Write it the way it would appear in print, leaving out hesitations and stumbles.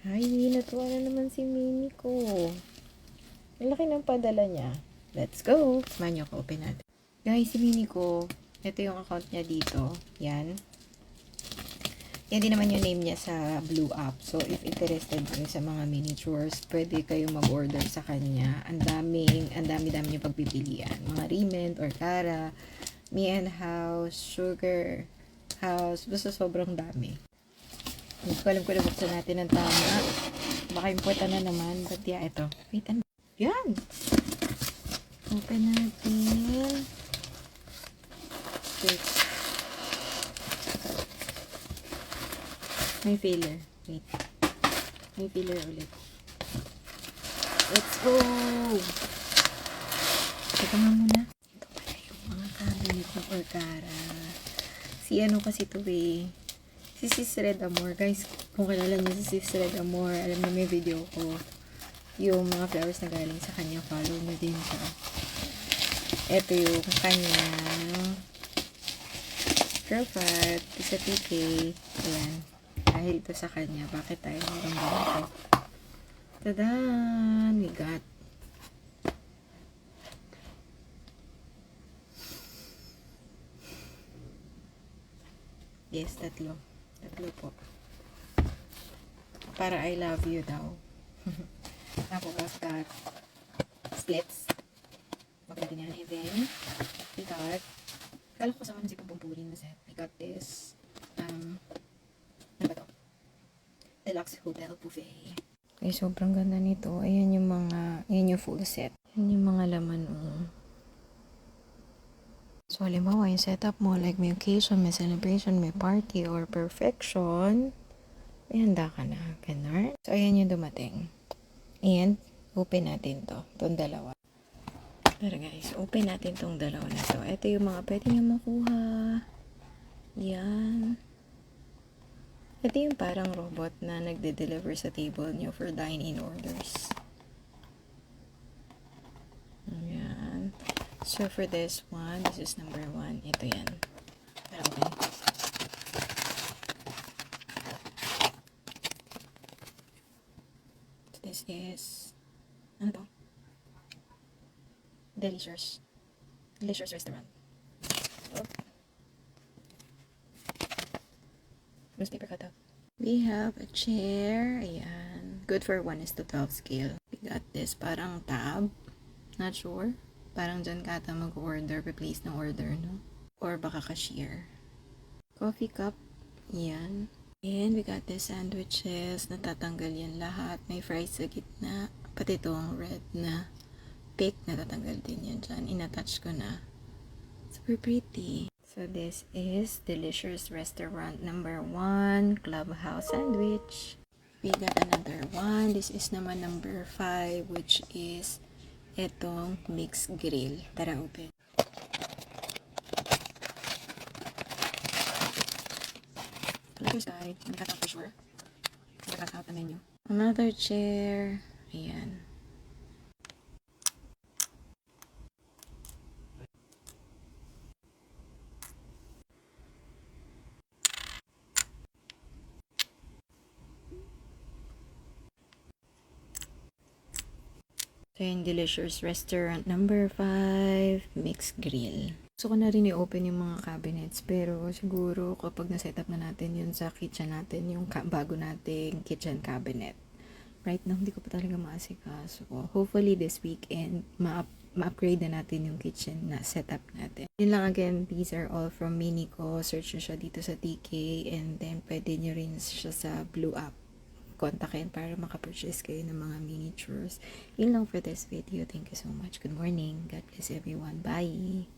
Ay, natuwa na naman si Mini ko. Ang laki ng padala niya. Let's go! Samahan niyo ako, open natin. Guys, si Mini ko, ito yung account niya dito. Yan. Yan din naman yung name niya sa Blue App. So, if interested kayo sa mga miniatures, pwede kayong mag-order sa kanya. Ang dami niyo pagpipilian. Mga Riment, Orcara, Me and House, Sugar House, basta sobrang dami. Hindi ko alam kung nabuksan natin ng tama. Baka importan na naman. But yeah, ito. Wait, ano? Yan! Open natin. Wait. May filler. Wait. May filler ulit. Let's go! Ito nga muna. Ito pala yung mga cabinet ng Orcara. Si ano kasi ito eh. Si Sis Red Amor. Guys, kung kilala niyo si Sis Red Amor, alam niyo may video ko. Yung mga flowers na galing sa kanya, follow niyo din siya. Ito yung kanyang profile sa TK. Ayan. Dahil ito sa kanya, bakit tayo meron ganito? Tadan! We got yes, tatlo po. Para I love you daw. Tapos got slits. Pagdating yan. And then, we got, kala ko kasama na si Pumpurin na set. I got this, ano ba to? Deluxe Hotel Buffet. Okay, sobrang ganda nito. Ayan yung full set. Ayan yung mga laman. So, halimbawa, yung setup mo, like may occasion, may celebration, may party, or perfection, may handa ka na. Ganon. So, ayan yung dumating. And, open natin to. Itong dalawa. Pero guys, open natin tong dalawa na to. Ito yung mga pwede nyo makuha. Yan. Ito yung parang robot na nagde-deliver sa table nyo for dine-in orders. Ayan. So, for this one, this is number 1. Ito yan. Pero okay. So, this is, ano to? Delicious Restaurant. Oh. Newspaper cutout. We have a chair. Ayan. Good for 1:12 scale. We got this parang tab. Not sure. Parang dyan ka ata mag-order. Replace ng order, no? Or baka cashier. Coffee cup. Ayan. And we got this sandwiches. Natatanggal yan lahat. May fries sa gitna. Pati itong red na pick. Natatanggal din yan dyan. Inattach ko na. Super pretty. So, this is Delicious Restaurant number 1, Clubhouse Sandwich. We got another one. This is naman number 5, which is etong mixed grill. Tara, open. Colors guide. Nag-cut out for sure. Nag-cut out the menu. Another chair. Ayan. So, yung Delicious Restaurant number 5, Mixed Grill. Gusto ko na rin i-open yung mga cabinets, pero siguro kapag na-set up na natin yun sa kitchen natin, yung bago nating kitchen cabinet. Right now, hindi ko pa talaga maasikaso. Hopefully this weekend, ma-upgrade na natin yung kitchen na setup natin. Yun lang again, these are all from Minico. Search nyo siya dito sa TK, and then pwede nyo rin siya sa Blue App. Kontakin para makapurchase kayo ng mga miniatures. Yun lang for this video. Thank you so much. Good morning. God bless everyone. Bye!